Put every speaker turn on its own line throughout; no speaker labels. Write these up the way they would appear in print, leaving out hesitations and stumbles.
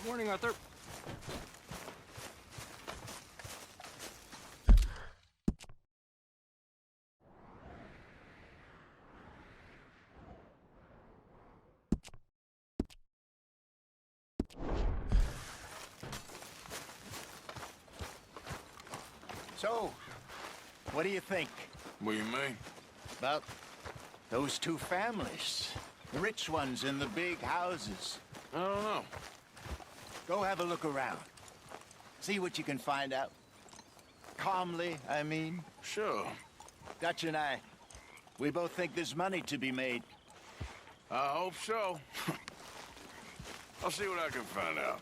Morning, Arthur.
So, what do you think
What do you mean?
about those two families? The rich ones in the big houses.
I don't know.
Go have a look around. See what you can find out. Calmly, I mean.
Sure.
Dutch and I, we both think there's money to be made.
I hope so. I'll see what I can find out.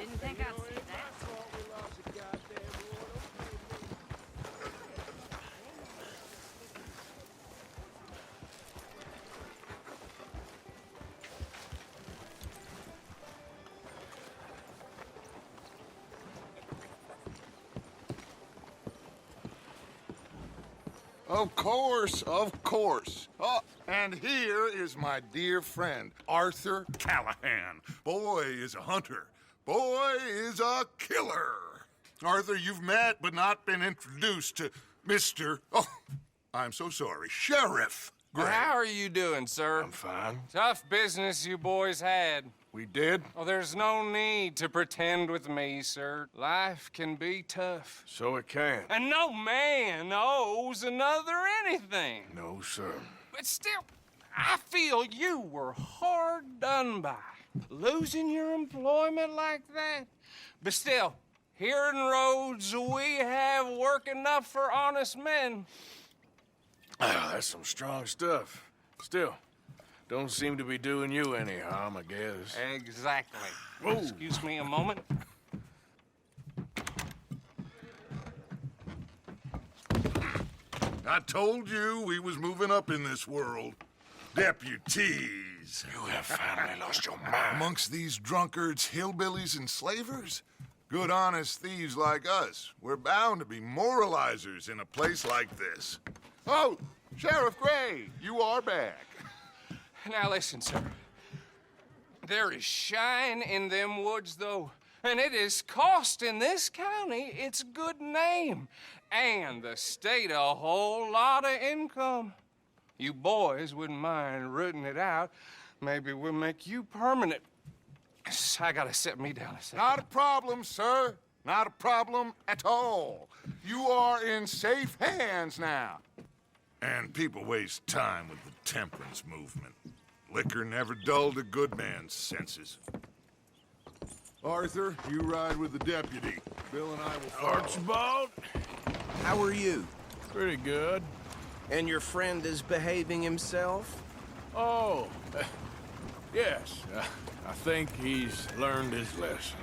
Didn't think I'd see that.
Of course, of course. Oh, and here is my dear friend, Arthur Callahan. Boy is a hunter. Boy is a killer. Arthur, you've met but not been introduced to Mr. Oh, I'm so sorry, Sheriff Gray.
How are you doing, sir?
I'm fine.
Tough business you boys had.
We did?
Oh, there's no need to pretend with me, sir. Life can be tough.
So it can.
And no man owes another anything.
No, sir.
But still, I feel you were hard done by. Losing your employment like that. But still, here in Rhodes, we have work enough for honest men.
Ah, that's some strong stuff. Still, don't seem to be doing you any harm, I guess.
Exactly.
Whoa.
Excuse me a moment.
I told you we was moving up in this world. Deputies.
You have finally lost your mind.
Amongst these drunkards, hillbillies, and slavers? Good, honest thieves like us. We're bound to be moralizers in a place like this. Oh, Sheriff Gray, you are back.
Now listen, sir. There is shine in them woods, though, and it is costing this county its good name and the state a whole lot of income. You boys wouldn't mind rooting it out. Maybe we'll make you permanent. I gotta sit me down a second.
Not a problem, sir. Not a problem at all. You are in safe hands now. And people waste time with the temperance movement. Liquor never dulled a good man's senses. Arthur, you ride with the deputy. Bill and I will follow.
Archibald?
How are you?
Pretty good.
And your friend is behaving himself?
Oh, yes. I think he's learned his lesson.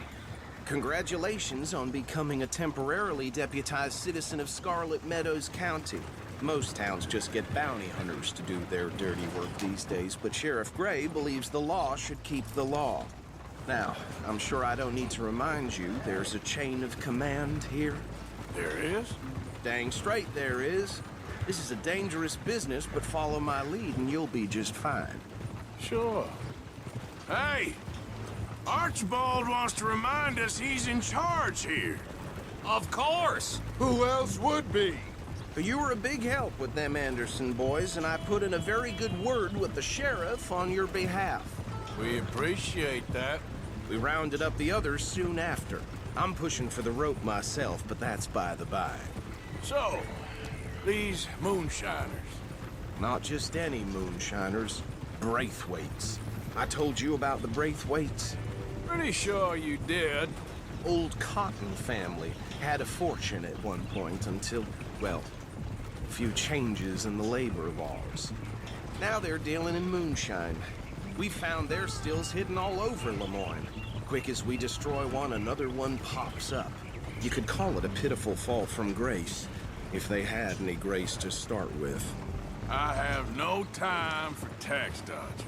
Congratulations on becoming a temporarily deputized citizen of Scarlet Meadows County. Most towns just get bounty hunters to do their dirty work these days, but Sheriff Gray believes the law should keep the law. Now, I'm sure I don't need to remind you there's a chain of command here.
There is?
Dang straight there is. This is a dangerous business, but follow my lead and you'll be just fine.
Sure. Hey! Archibald wants to remind us he's in charge here.
Of course.
Who else would be?
But you were a big help with them Anderson boys, and I put in a very good word with the sheriff on your behalf.
We appreciate that.
We rounded up the others soon after. I'm pushing for the rope myself, but that's by the by.
So, these moonshiners.
Not just any moonshiners, Braithwaites. I told you about the Braithwaites?
Pretty sure you did.
Old Cotton family had a fortune at one point until, well, a few changes in the labor laws. Now they're dealing in moonshine. We found their stills hidden all over Lemoyne. Quick as we destroy one, another one pops up. You could call it a pitiful fall from grace, if they had any grace to start with.
I have no time for tax dodgers.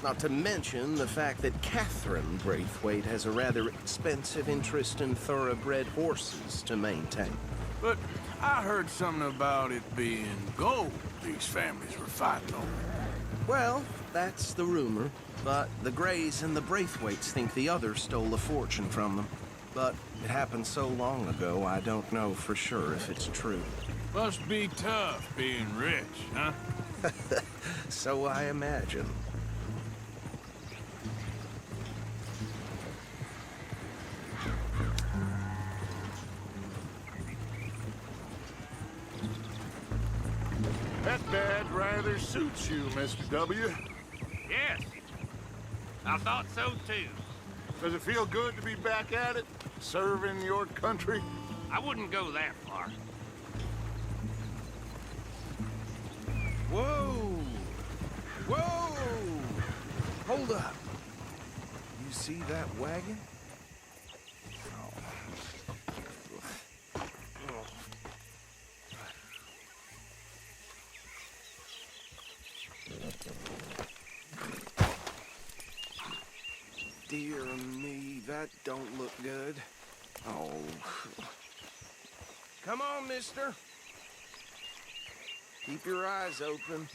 Not to mention the fact that Catherine Braithwaite has a rather expensive interest in thoroughbred horses to maintain.
But I heard something about it being gold these families were fighting over.
Well, that's the rumor. But the Greys and the Braithwaites think the others stole a fortune from them. But it happened so long ago, I don't know for sure if it's true.
Must be tough being rich, huh?
So I imagine.
That bed rather suits you, Mr. W.
Yes. I thought so, too.
Does it feel good to be back at it? Serving your country?
I wouldn't go that far.
Whoa! Whoa! Hold up. You see that wagon? Dear me, that don't look good. Oh. Come on, mister. Keep your eyes open.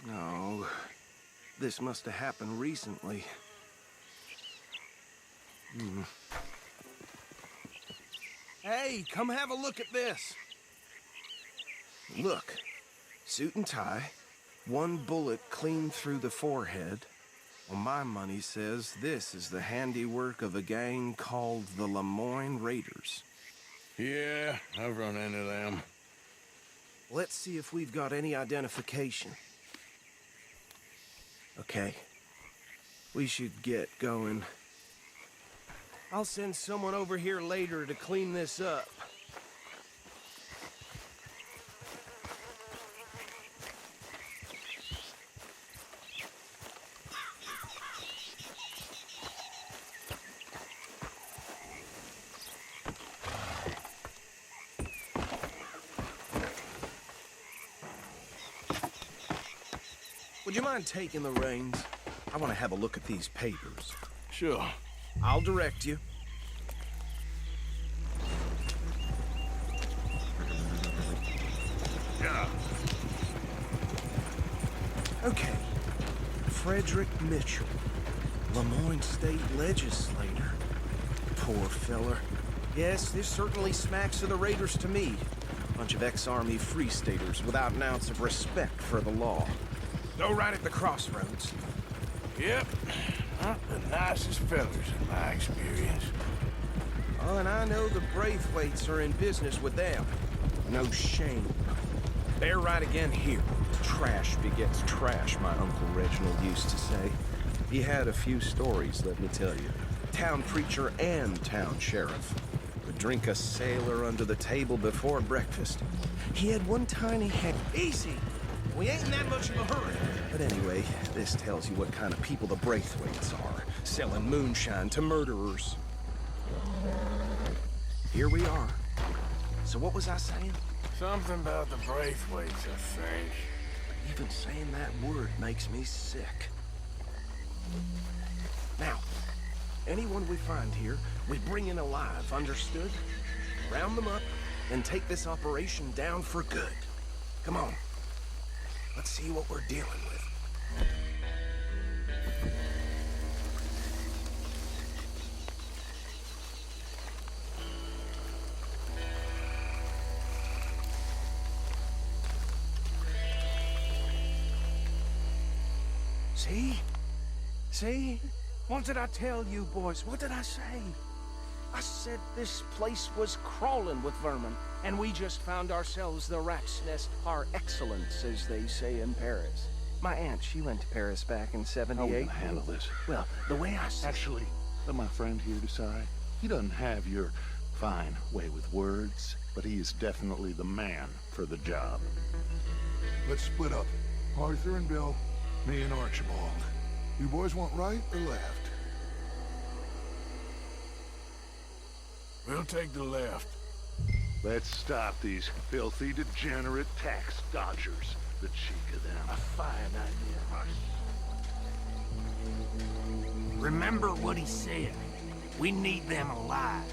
No. This must have happened recently. Hey, come have a look at this. Look, suit and tie, one bullet clean through the forehead. Well, my money says this is the handiwork of a gang called the Lemoyne Raiders.
Yeah, I've run into them.
Let's see if we've got any identification. Okay, we should get going. I'll send someone over here later to clean this up. Would you mind taking the reins? I want to have a look at these papers.
Sure.
I'll direct you.
Yeah.
Okay. Frederick Mitchell, Lemoyne State Legislator. Poor feller. Yes, this certainly smacks of the Raiders to me. Bunch of ex-Army Free Staters without an ounce of respect for the law. Go right at the crossroads.
Yep. Not the nicest fellas in my experience.
Oh, and I know the Braithwaites are in business with them. No shame. They're right again here. Trash begets trash, my Uncle Reginald used to say. He had a few stories, let me tell you. Town preacher and town sheriff. Would drink a sailor under the table before breakfast. He had one tiny head. Easy! We ain't in that much of a hurry. But anyway, this tells you what kind of people the Braithwaites are. Selling moonshine to murderers. Here we are. So what was I saying?
Something about the Braithwaites, I think.
Even saying that word makes me sick. Now, anyone we find here, we bring in alive, understood? Round them up, and take this operation down for good. Come on. Let's see what we're dealing with. See? See? What did I tell you, boys? What did I say? I said this place was crawling with vermin, and we just found ourselves the rat's nest par excellence, as they say in Paris. My aunt, she went to Paris back in '78.
How are we gonna handle this?
Well, the way I said...
Actually, let my friend here decide. He doesn't have your fine way with words, but he is definitely the man for the job.
Let's split up. Arthur and Bill, me and Archibald. You boys want right or left?
We'll take the left.
Let's stop these filthy, degenerate tax dodgers. The cheek of them.
A fine idea.
Remember what he said. We need them alive.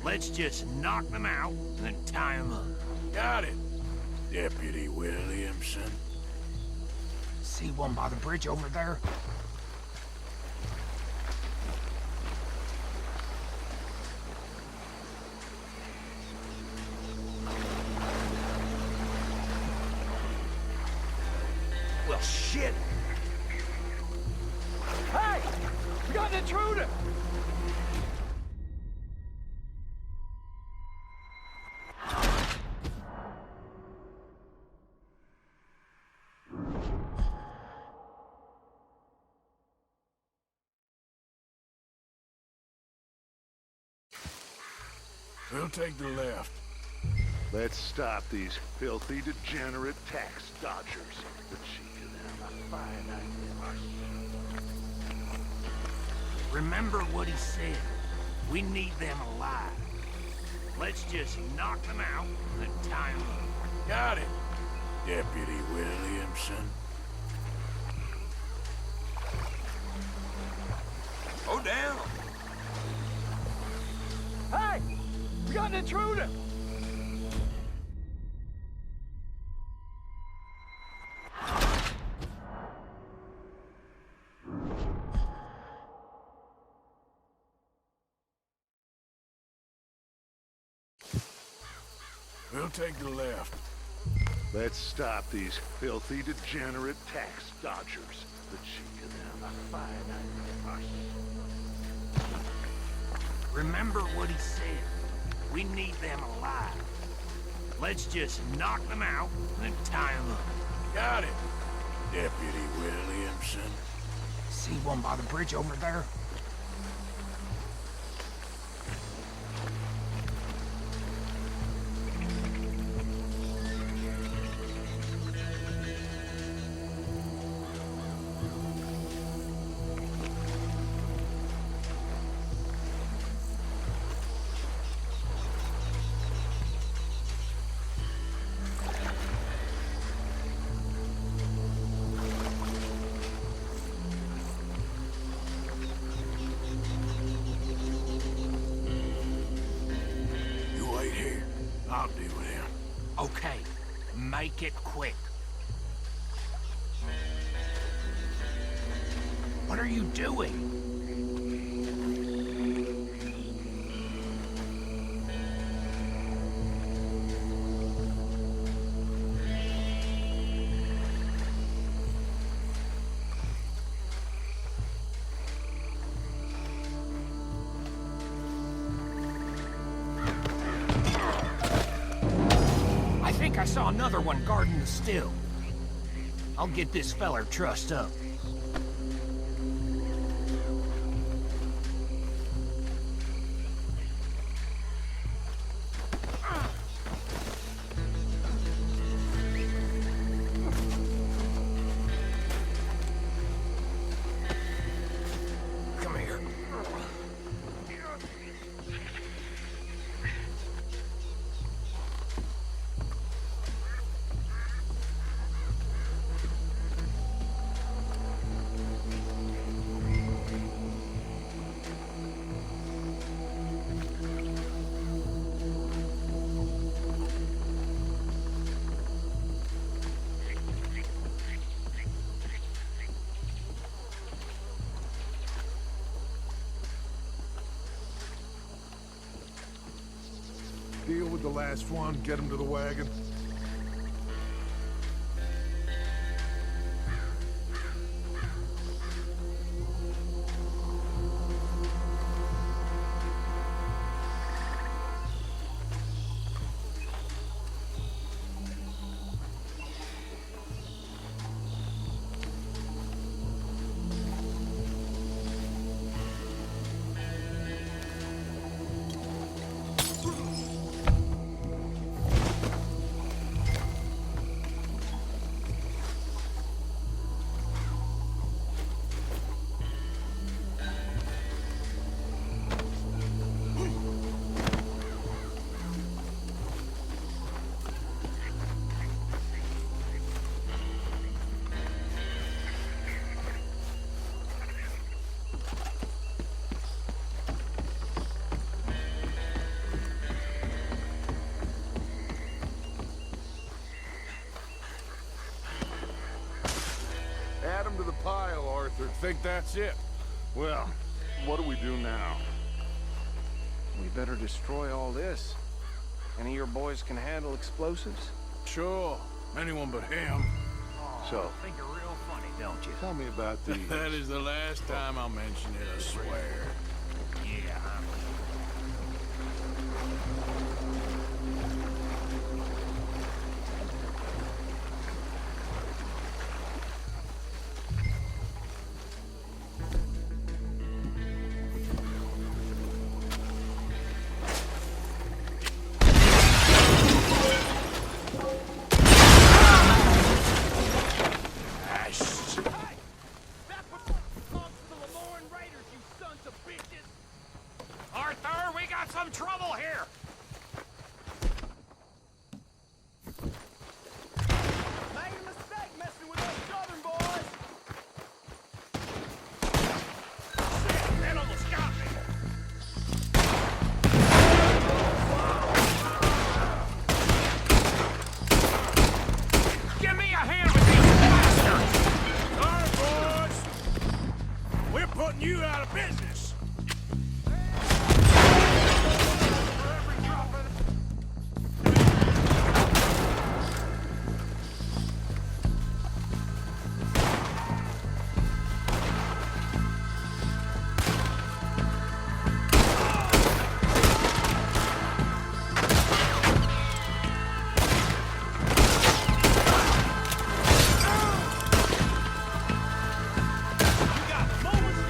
Let's just knock them out and then tie them up.
Got it, Deputy Williamson.
See one by the bridge over there? Well, shit! Hey! We got an intruder!
We'll take the left.
Let's stop these filthy, degenerate tax dodgers. The cheek of them. A fine idea.
Remember what he said. We need them alive. Let's just knock them out and then tie them up.
Got it, Deputy Williamson.
Go down.
Hey! We got an intruder!
We'll take the left.
Let's stop these filthy, degenerate tax dodgers. The cheek of them. A fine idea.
Remember what he said. We need them alive. Let's just knock them out and then tie them up.
Got it, Deputy Williamson.
See one by the bridge over there?
I'll deal with him.
Okay, make it quick. What are you doing? I saw another one guarding the still. I'll get this feller trussed up. Come here.
Deal with the last one, get him to the wagon. Add him to the pile, Arthur.
Think that's it?
Well, what do we do now?
We better destroy all this. Any of your boys can handle explosives?
Sure. Anyone but him.
So,
Think you're real funny, don't you?
tell me about these.
That is the last time I'll mention it, I swear.
Yeah,
Arthur, we got some trouble here!
made a mistake messing with those southern boys.
Shit, that almost got me! Give me a hand with these bastards!
All right, boys. We're putting you out of business.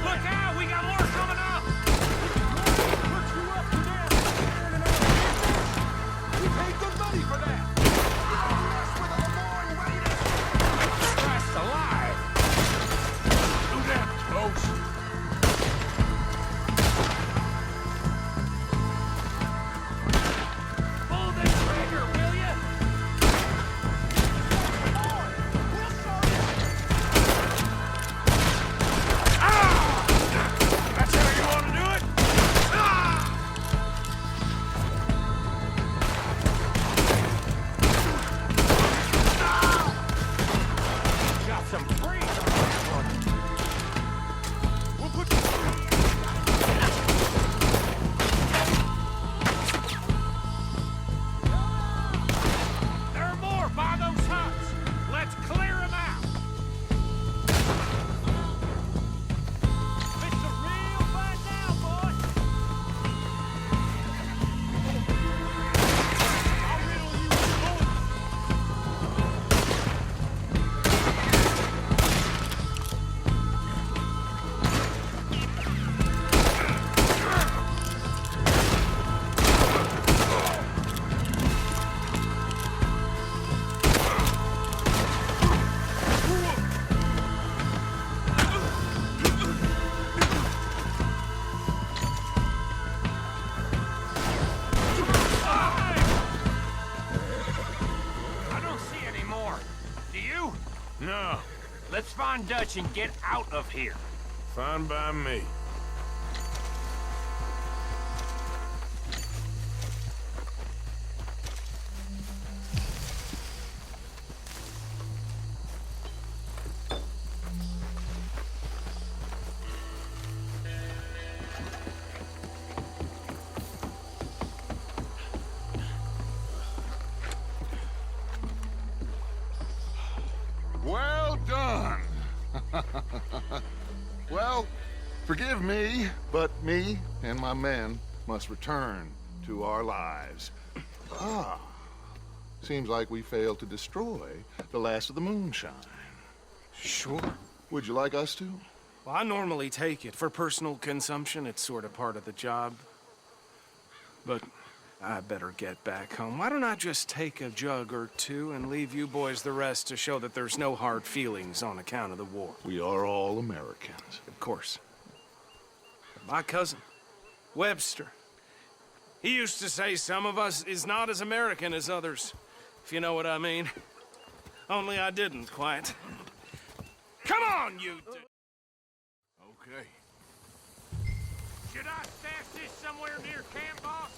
Look out, we got more coming up!
We paid good money for that.
Christ alive!
Do that close.
Pull the trigger, will ya?
That's how you want to do it?
Got some freeze on this one.
We'll put
There are more by those huts. Let's clear them out. It's a real fight now, boy. I'll riddle you with bullets. I don't see any more. Do you?
No.
Let's find Dutch and get out of here.
Fine by me.
Well done. Well, forgive me, but me and my men must return to our lives. Seems like we failed to destroy the last of the moonshine.
Sure.
Would you like us to?
Well, I normally take it. For personal consumption, it's sort of part of the job. But I better get back home. Why don't I just take a jug or two and leave you boys the rest to show that there's no hard feelings on account of the war?
We are all Americans.
Of course. My cousin, Webster, he used to say some of us is not as American as others, if you know what I mean. Only I didn't quite. Come on, you two!
Okay.
Should I stash this somewhere near camp, boss?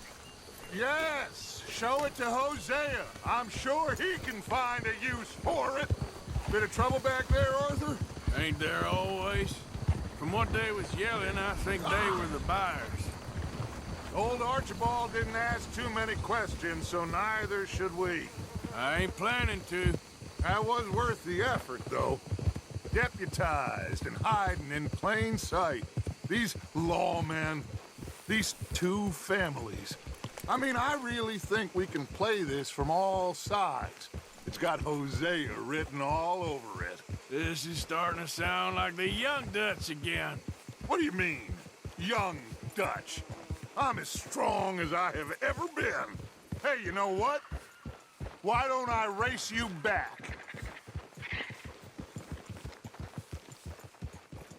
Yes, show it to Hosea. I'm sure he can find a use for it. Bit of trouble back there, Arthur?
Ain't there always? From what they was yelling, I think they were the buyers.
Old Archibald didn't ask too many questions, so neither should we.
I ain't planning to.
That was worth the effort, though. Deputized and hiding in plain sight. These lawmen, these two families. I mean, I really think we can play this from all sides. It's got Hosea written all over it.
This is starting to sound like the Young Dutch again.
What do you mean, young Dutch? I'm as strong as I have ever been. Hey, you know what? Why don't I race you back?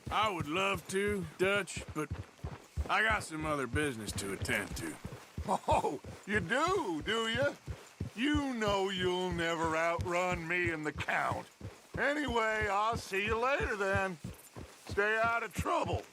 I would love to, Dutch, but I got some other business to attend to.
Oh, you do you? You know you'll never outrun me and the Count. Anyway, I'll see you later then. Stay out of trouble.